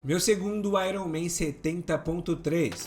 Meu segundo Ironman 70.3.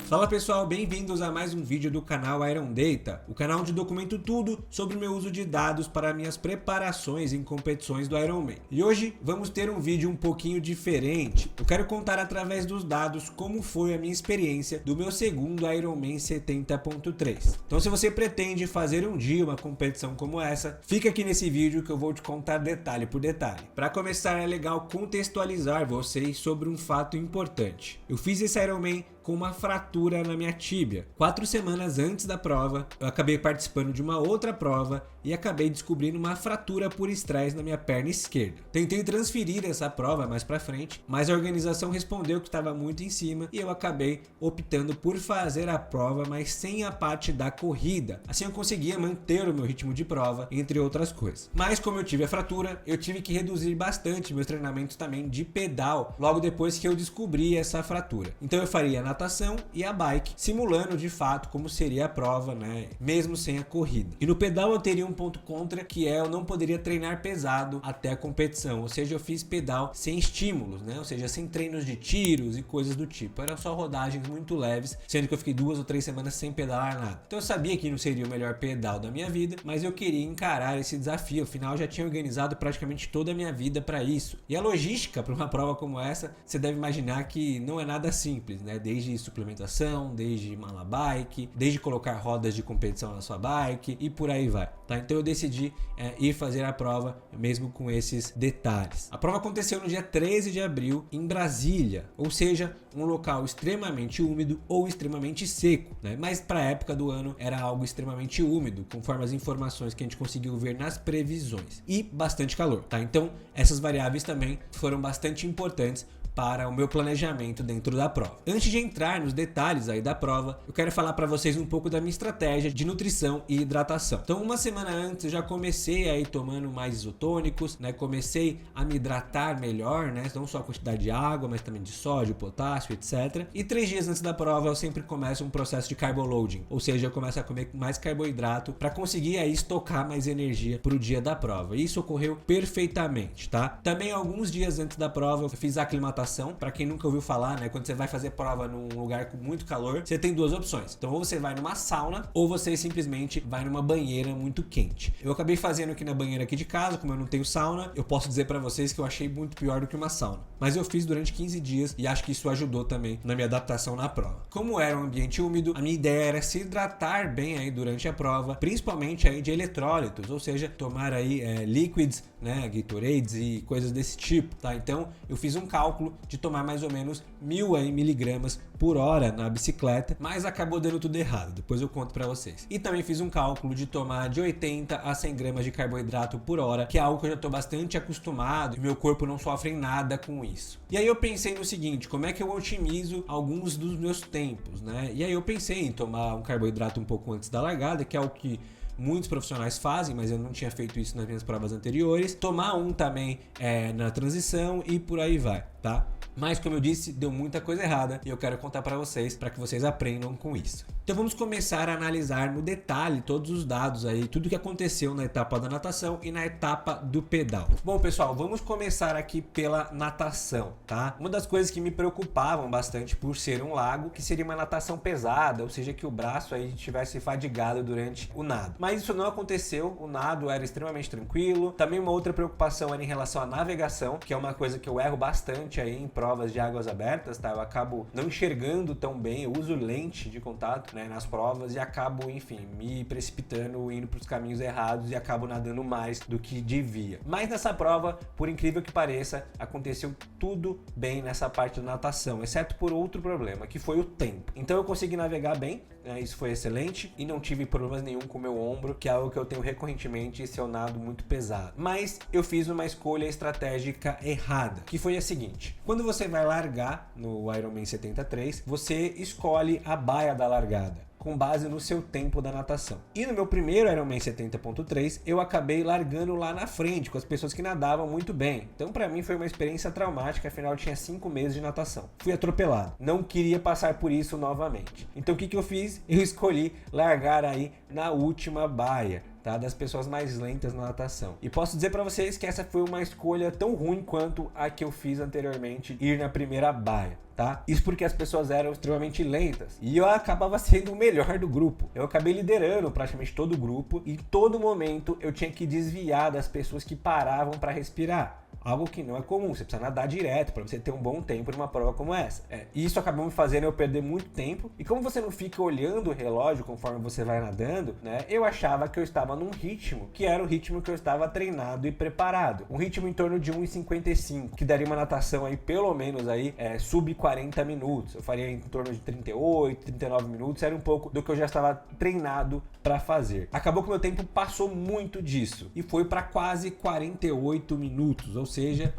Fala pessoal, bem-vindos a mais um vídeo do canal Iron Data, o canal onde documento tudo sobre o meu uso de dados para minhas preparações em competições do Ironman. E hoje vamos ter um vídeo um pouquinho diferente. Eu quero contar através dos dados como foi a minha experiência do meu segundo Ironman 70.3. Então se você pretende fazer um dia uma competição como essa, fica aqui nesse vídeo que eu vou te contar detalhe por detalhe. Para começar é legal contextualizar vocês sobre um fato importante. Eu fiz esse Ironman com uma fratura na minha tíbia. 4 semanas antes da prova, eu acabei participando de uma outra prova e acabei descobrindo uma fratura por estresse na minha perna esquerda. Tentei transferir essa prova mais pra frente, mas a organização respondeu que estava muito em cima e eu acabei optando por fazer a prova, mas sem a parte da corrida. Assim eu conseguia manter o meu ritmo de prova, entre outras coisas. Mas como eu tive a fratura, eu tive que reduzir bastante meus treinamentos também de pedal, logo depois que eu descobri essa fratura. Então eu faria natação e a bike, simulando de fato como seria a prova, né, mesmo sem a corrida. E no pedal eu teria um ponto contra, que eu não poderia treinar pesado até a competição, ou seja, eu fiz pedal sem estímulos, né, ou seja, sem treinos de tiros e coisas do tipo, eram só rodagens muito leves, sendo que eu fiquei 2 ou 3 semanas sem pedalar nada. Então eu sabia que não seria o melhor pedal da minha vida, mas eu queria encarar esse desafio, afinal eu já tinha organizado praticamente toda a minha vida para isso. E a logística para uma prova como essa, você deve imaginar que não é nada simples, né, desde suplementação, desde mala bike, desde colocar rodas de competição na sua bike e por aí vai, tá? Então eu decidi ir fazer a prova mesmo com esses detalhes. A prova aconteceu no dia 13 de abril em Brasília, ou seja, um local extremamente úmido ou extremamente seco, né? Mas para a época do ano era algo extremamente úmido, conforme as informações que a gente conseguiu ver nas previsões, e bastante calor, tá? Então essas variáveis também foram bastante importantes para o meu planejamento dentro da prova. Antes de entrar nos detalhes aí da prova, eu quero falar para vocês um pouco da minha estratégia de nutrição e hidratação. Então, uma semana antes eu já comecei aí tomando mais isotônicos, né? Comecei a me hidratar melhor, né? Não só a quantidade de água, mas também de sódio, potássio, etc. E 3 dias antes da prova eu sempre começo um processo de carboloading, ou seja, eu começo a comer mais carboidrato para conseguir aí estocar mais energia para o dia da prova. E isso ocorreu perfeitamente, tá? Também alguns dias antes da prova eu fiz a aclimatação. Para quem nunca ouviu falar, né, quando você vai fazer prova num lugar com muito calor, você tem 2 opções. Então ou você vai numa sauna ou você simplesmente vai numa banheira muito quente. Eu acabei fazendo aqui na banheira aqui de casa, como eu não tenho sauna, eu posso dizer para vocês que eu achei muito pior do que uma sauna. Mas eu fiz durante 15 dias e acho que isso ajudou também na minha adaptação na prova. Como era um ambiente úmido, a minha ideia era se hidratar bem aí durante a prova, principalmente aí de eletrólitos, ou seja, tomar aí liquids, né, Gatorades e coisas desse tipo, tá? Então eu fiz um cálculo de tomar mais ou menos 1000 miligramas por hora na bicicleta, mas acabou dando tudo errado, depois eu conto pra vocês. E também fiz um cálculo de tomar de 80 a 100 gramas de carboidrato por hora, que é algo que eu já tô bastante acostumado e meu corpo não sofre nada com isso. E aí eu pensei no seguinte, como é que eu otimizo alguns dos meus tempos, né? E aí eu pensei em tomar um carboidrato um pouco antes da largada, que é o que muitos profissionais fazem, mas eu não tinha feito isso nas minhas provas anteriores. Tomar um também na transição e por aí vai, tá? Mas como eu disse, deu muita coisa errada e eu quero contar para vocês que aprendam com isso. Então vamos começar a analisar no detalhe todos os dados aí, tudo que aconteceu na etapa da natação e na etapa do pedal. Bom pessoal, vamos começar aqui pela natação, tá? Uma das coisas que me preocupavam bastante por ser um lago, que seria uma natação pesada, ou seja, que o braço aí estivesse fadigado durante o nado. Mas isso não aconteceu, o nado era extremamente tranquilo. Também uma outra preocupação era em relação à navegação, que é uma coisa que eu erro bastante aí em provas de águas abertas, tá? Eu acabo não enxergando tão bem, eu uso lente de contato, né, nas provas e acabo, enfim, me precipitando, indo para os caminhos errados e acabo nadando mais do que devia. Mas nessa prova, por incrível que pareça, aconteceu tudo bem nessa parte da natação, exceto por outro problema, que foi o tempo. Então eu consegui navegar bem, né, isso foi excelente e não tive problemas nenhum com o meu ombro, que é algo que eu tenho recorrentemente esse é um nado muito pesado. Mas eu fiz uma escolha estratégica errada, que foi a seguinte: quando você vai largar no Ironman 73, você escolhe a baia da largada com base no seu tempo da natação. E no meu primeiro Ironman 70.3, eu acabei largando lá na frente, com as pessoas que nadavam muito bem. Então para mim foi uma experiência traumática, afinal eu tinha 5 meses de natação. Fui atropelado, não queria passar por isso novamente. Então o que eu fiz? Eu escolhi largar aí na última baia. tá? Das pessoas mais lentas na natação. E posso dizer para vocês que essa foi uma escolha tão ruim quanto a que eu fiz anteriormente, ir na primeira baia. Tá? Isso porque as pessoas eram extremamente lentas e eu acabava sendo o melhor do grupo. Eu acabei liderando praticamente todo o grupo e todo momento eu tinha que desviar das pessoas que paravam para respirar. Algo que não é comum, você precisa nadar direto para você ter um bom tempo numa prova como essa. E isso acabou me fazendo eu perder muito tempo. E como você não fica olhando o relógio conforme você vai nadando, né? Eu achava que eu estava num ritmo que era o ritmo que eu estava treinado e preparado. Um ritmo em torno de 1,55, que daria uma natação aí pelo menos aí sub 40 minutos. Eu faria em torno de 38, 39 minutos, era um pouco do que eu já estava treinado para fazer. Acabou que meu tempo passou muito disso e foi para quase 48 minutos, ou seja,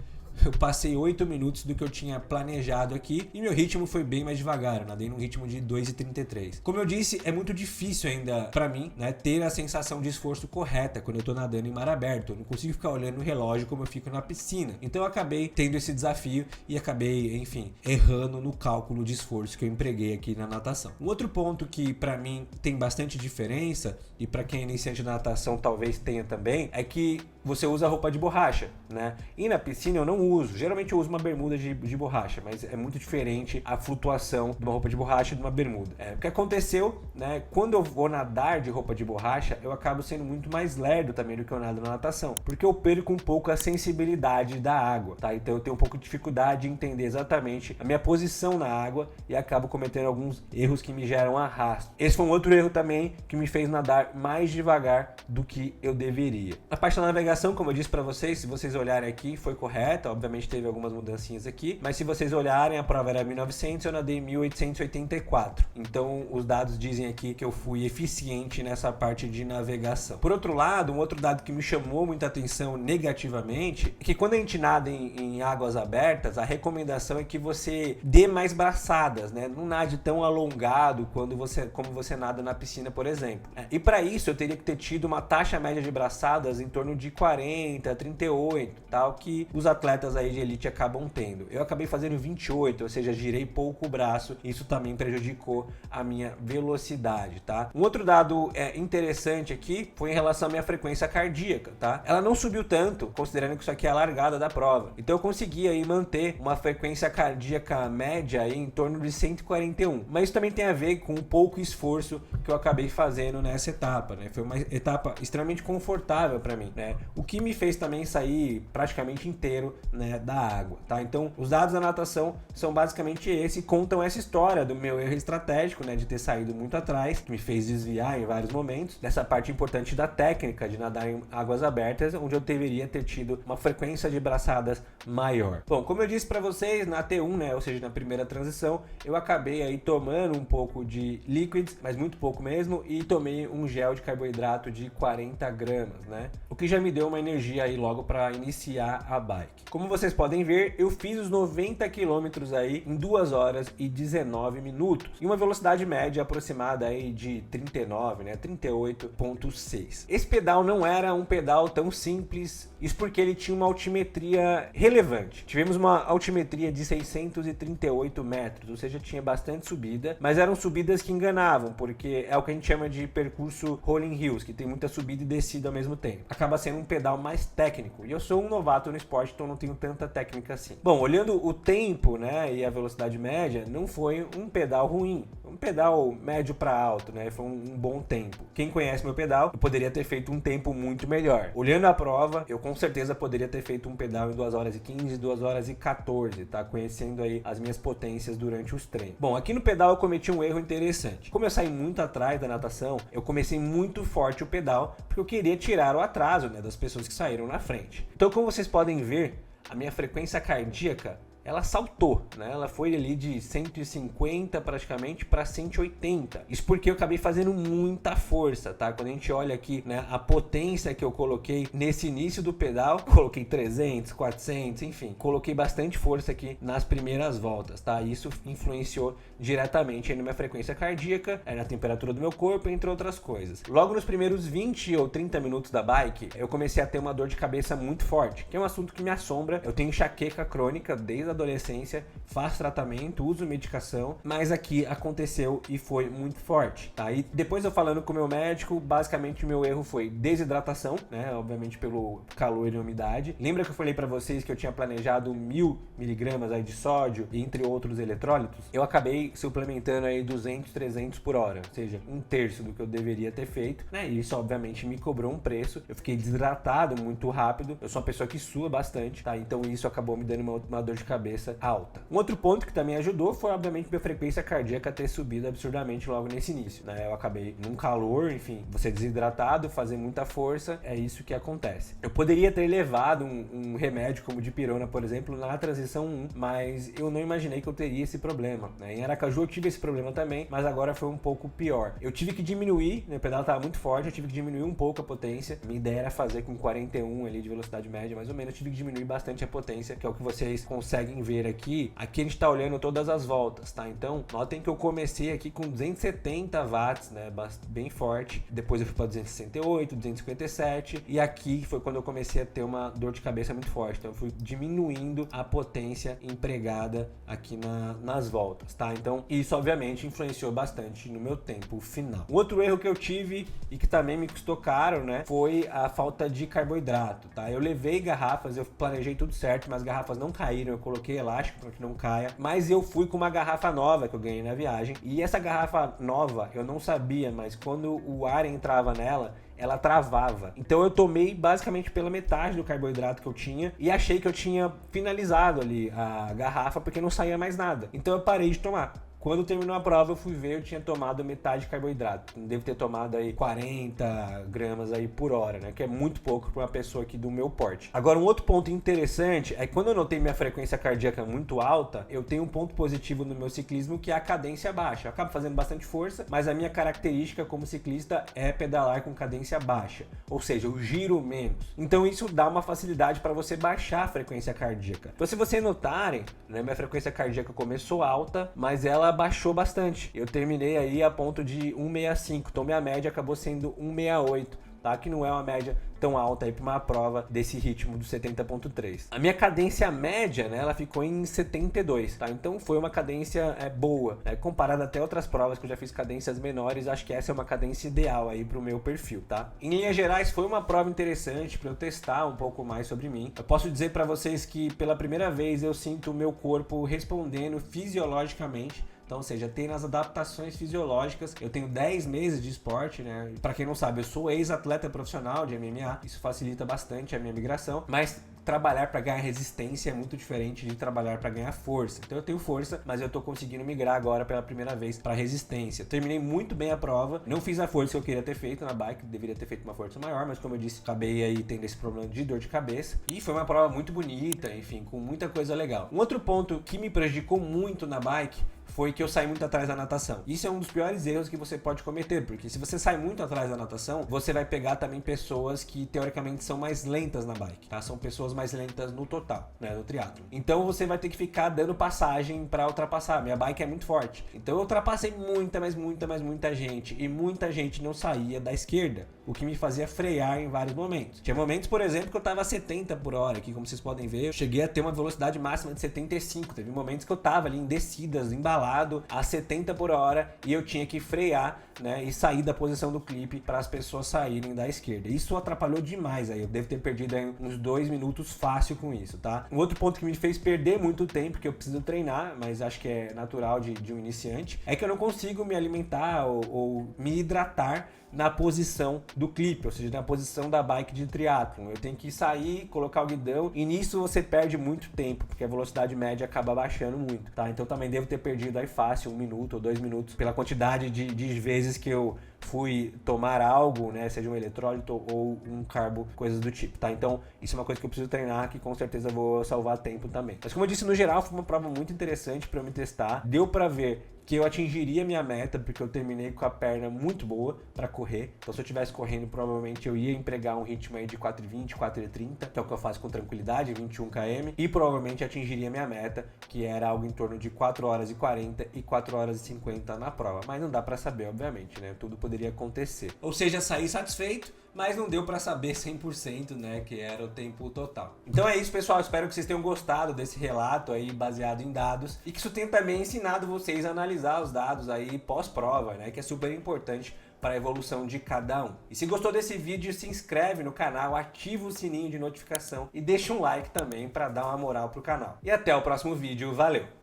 eu passei 8 minutos do que eu tinha planejado aqui e meu ritmo foi bem mais devagar, eu nadei num ritmo de 2,33. Como eu disse, é muito difícil ainda pra mim, né, ter a sensação de esforço correta quando eu tô nadando em mar aberto. Eu não consigo ficar olhando o relógio como eu fico na piscina. Então eu acabei tendo esse desafio e acabei, enfim, errando no cálculo de esforço que eu empreguei aqui na natação. Um outro ponto que pra mim tem bastante diferença e pra quem é iniciante na natação talvez tenha também, é que você usa roupa de borracha, né? E na piscina eu não uso. Geralmente eu uso uma bermuda de borracha, mas é muito diferente a flutuação de uma roupa de borracha e de uma bermuda. O que aconteceu, né? Quando eu vou nadar de roupa de borracha, eu acabo sendo muito mais lerdo também do que eu nado na natação, porque eu perco um pouco a sensibilidade da água, tá? Então eu tenho um pouco de dificuldade de entender exatamente a minha posição na água e acabo cometendo alguns erros que me geram arrasto. Esse foi um outro erro também que me fez nadar mais devagar do que eu deveria. A parte da navegação, como eu disse para vocês, se vocês olharem aqui, foi correta. Obviamente teve algumas mudancinhas aqui, mas se vocês olharem, a prova era 1900, eu nadei 1884. Então os dados dizem aqui que eu fui eficiente nessa parte de navegação. Por outro lado, um outro dado que me chamou muita atenção negativamente é que quando a gente nada em águas abertas, a recomendação é que você dê mais braçadas, né? Não nade tão alongado como você nada na piscina, por exemplo. E para isso eu teria que ter tido uma taxa média de braçadas em torno de 40, 38, tal, que os atletas aí de elite acabam tendo. Eu acabei fazendo 28, ou seja, girei pouco o braço, isso também prejudicou a minha velocidade, tá? Um outro dado interessante aqui foi em relação à minha frequência cardíaca, tá? Ela não subiu tanto, considerando que isso aqui é a largada da prova. Então eu consegui aí manter uma frequência cardíaca média aí em torno de 141. Mas isso também tem a ver com o pouco esforço que eu acabei fazendo nessa etapa, né? Foi uma etapa extremamente confortável para mim, né? O que me fez também sair praticamente inteiro, né, da água, tá? Então, os dados da natação são basicamente esse, contam essa história do meu erro estratégico, né, de ter saído muito atrás, que me fez desviar em vários momentos, dessa parte importante da técnica de nadar em águas abertas, onde eu deveria ter tido uma frequência de braçadas maior. Bom, como eu disse para vocês, na T1, né, ou seja, na primeira transição, eu acabei aí tomando um pouco de líquidos, mas muito pouco mesmo, e tomei um gel de carboidrato de 40 gramas, né? O que já me deu uma energia aí logo para iniciar a bike. Como vocês podem ver, eu fiz os 90 km aí em 2 horas e 19 minutos e uma velocidade média aproximada aí de 39, né, 38,6. Esse pedal não era um pedal tão simples, isso porque ele tinha uma altimetria relevante. Tivemos uma altimetria de 638 metros, ou seja, tinha bastante subida, mas eram subidas que enganavam, porque é o que a gente chama de percurso rolling hills, que tem muita subida e descida ao mesmo tempo. Acaba sendo um pedal mais técnico, e eu sou um novato no esporte, então não tenho tanta técnica assim. Bom, olhando o tempo, né, e a velocidade média, não foi um pedal ruim, um pedal médio para alto, né, foi um bom tempo. Quem conhece meu pedal, eu poderia ter feito um tempo muito melhor. Olhando a prova, eu com certeza poderia ter feito um pedal em 2 horas e 15, 2 horas e 14, tá? Conhecendo aí as minhas potências durante os treinos. Bom, aqui no pedal eu cometi um erro interessante. Como eu saí muito atrás da natação, eu comecei muito forte o pedal, porque eu queria tirar o atraso, né, das pessoas que saíram na frente. Então, como vocês podem ver, a minha frequência cardíaca, ela saltou, né? Ela foi ali de 150 praticamente para 180. Isso porque eu acabei fazendo muita força, tá? Quando a gente olha aqui, né, a potência que eu coloquei nesse início do pedal, coloquei 300, 400, enfim, coloquei bastante força aqui nas primeiras voltas, tá? Isso influenciou diretamente na minha frequência cardíaca, na temperatura do meu corpo, entre outras coisas. Logo nos primeiros 20 ou 30 minutos da bike, eu comecei a ter uma dor de cabeça muito forte, que é um assunto que me assombra. Eu tenho enxaqueca crônica desde a adolescência, faço tratamento, uso medicação, mas aqui aconteceu e foi muito forte, tá? E depois eu falando com o meu médico, basicamente o meu erro foi desidratação, né? Obviamente pelo calor e umidade. Lembra que eu falei pra vocês que eu tinha planejado 1000 miligramas aí de sódio, entre outros eletrólitos? Eu acabei suplementando aí 200, 300 por hora, ou seja, 1/3 do que eu deveria ter feito, né? E isso obviamente me cobrou um preço. Eu fiquei desidratado muito rápido. Eu sou uma pessoa que sua bastante, tá? Então isso acabou me dando uma dor de cabeça alta. Um outro ponto que também ajudou foi, obviamente, minha frequência cardíaca ter subido absurdamente logo nesse início, né? Eu acabei num calor, enfim, você desidratado, fazer muita força, é isso que acontece. Eu poderia ter levado um remédio como dipirona, por exemplo, na transição 1, mas eu não imaginei que eu teria esse problema, né? Em Aracaju eu tive esse problema também, mas agora foi um pouco pior. Eu tive que diminuir, né? O pedal estava muito forte, eu tive que diminuir um pouco a potência. Minha ideia era fazer com 41 ali de velocidade média, mais ou menos. Eu tive que diminuir bastante a potência, que é o que vocês conseguem ver aqui. Aqui a gente tá olhando todas as voltas, tá? Então, notem que eu comecei aqui com 270 watts, né? Bem forte. Depois eu fui para 268, 257. E aqui foi quando eu comecei a ter uma dor de cabeça muito forte. Então, eu fui diminuindo a potência empregada aqui nas voltas, tá? Então, isso obviamente influenciou bastante no meu tempo final. Um outro erro que eu tive e que também me custou caro, né? Foi a falta de carboidrato, tá? Eu levei garrafas, eu planejei tudo certo, mas as garrafas não caíram, eu coloquei elástico para que não caia, mas eu fui com uma garrafa nova que eu ganhei na viagem, e essa garrafa nova, eu não sabia, mas quando o ar entrava nela, ela travava. Então eu tomei basicamente pela metade do carboidrato que eu tinha e achei que eu tinha finalizado ali a garrafa porque não saía mais nada. Então eu parei de tomar. Quando terminou a prova, eu fui ver, eu tinha tomado metade de carboidrato. Devo ter tomado aí 40 gramas aí por hora, né? Que é muito pouco para uma pessoa aqui do meu porte. Agora, um outro ponto interessante é que quando eu notei minha frequência cardíaca muito alta, eu tenho um ponto positivo no meu ciclismo, que é a cadência baixa. Eu acabo fazendo bastante força, mas a minha característica como ciclista é pedalar com cadência baixa. Ou seja, eu giro menos. Então isso dá uma facilidade para você baixar a frequência cardíaca. Então se vocês notarem, né, minha frequência cardíaca começou alta, mas ela baixou bastante. Eu terminei aí a ponto de 165, então minha média acabou sendo 168, tá? Que não é uma média tão alta aí para uma prova desse ritmo do 70.3. A minha cadência média, né, ela ficou em 72, tá? Então foi uma cadência boa, né? Comparada até outras provas que eu já fiz cadências menores, acho que essa é uma cadência ideal aí para o meu perfil, tá? Em linhas gerais, foi uma prova interessante para eu testar um pouco mais sobre mim. Eu posso dizer para vocês que pela primeira vez eu sinto o meu corpo respondendo fisiologicamente. Então, ou seja, tem as adaptações fisiológicas. Eu tenho 10 meses de esporte, né? Pra quem não sabe, eu sou ex-atleta profissional de MMA. Isso facilita bastante a minha migração. Mas trabalhar para ganhar resistência é muito diferente de trabalhar para ganhar força. Então eu tenho força, mas eu tô conseguindo migrar agora pela primeira vez para resistência. Terminei muito bem a prova. Não fiz a força que eu queria ter feito na bike. Deveria ter feito uma força maior, mas como eu disse, acabei aí tendo esse problema de dor de cabeça. E foi uma prova muito bonita, enfim, com muita coisa legal. Um outro ponto que me prejudicou muito na bike foi que eu saí muito atrás da natação. Isso é um dos piores erros que você pode cometer, porque se você sai muito atrás da natação, você vai pegar também pessoas que teoricamente são mais lentas na bike, tá? São pessoas mais lentas no total, né, no triatlo. Então você vai ter que ficar dando passagem para ultrapassar. Minha bike é muito forte. Então eu ultrapassei muita gente, e muita gente não saía da esquerda, o que me fazia frear em vários momentos. Tinha momentos, por exemplo, que eu tava a 70 por hora, aqui como vocês podem ver, eu cheguei a ter uma velocidade máxima de 75. Teve momentos que eu tava ali em descidas, embalado a 70 por hora e eu tinha que frear, né, e sair da posição do clipe para as pessoas saírem da esquerda. Isso atrapalhou demais aí. Eu devo ter perdido aí uns 2 minutos fácil com isso, tá? Um outro ponto que me fez perder muito tempo, que eu preciso treinar, mas acho que é natural de um iniciante, é que eu não consigo me alimentar ou me hidratar na posição do clipe, ou seja, na posição da bike de triatlon. Eu tenho que sair, colocar o guidão, e nisso você perde muito tempo, porque a velocidade média acaba baixando muito, tá? Então também devo ter perdido aí fácil 1 minuto ou 2 minutos pela quantidade de vezes que eu fui tomar algo, né, seja um eletrólito ou um carbo, coisas do tipo, tá? Então isso é uma coisa que eu preciso treinar, que com certeza vou salvar tempo também. Mas como eu disse, no geral foi uma prova muito interessante para eu me testar. Deu para ver que eu atingiria minha meta, porque eu terminei com a perna muito boa para correr. Então se eu estivesse correndo, provavelmente eu ia empregar um ritmo aí de 4,20, 4,30, que é o que eu faço com tranquilidade, 21 km, e provavelmente atingiria minha meta, que era algo em torno de 4 horas e 40 e 4 horas e 50 na prova. Mas não dá para saber, obviamente, né? Tudo poderia acontecer. Ou seja, saí satisfeito, mas não deu para saber 100%, né, que era o tempo total. Então é isso, pessoal, espero que vocês tenham gostado desse relato aí baseado em dados e que isso tenha também ensinado vocês a analisar os dados aí pós-prova, né, que é super importante para a evolução de cada um. E se gostou desse vídeo, se inscreve no canal, ativa o sininho de notificação e deixa um like também para dar uma moral pro canal. E até o próximo vídeo, valeu!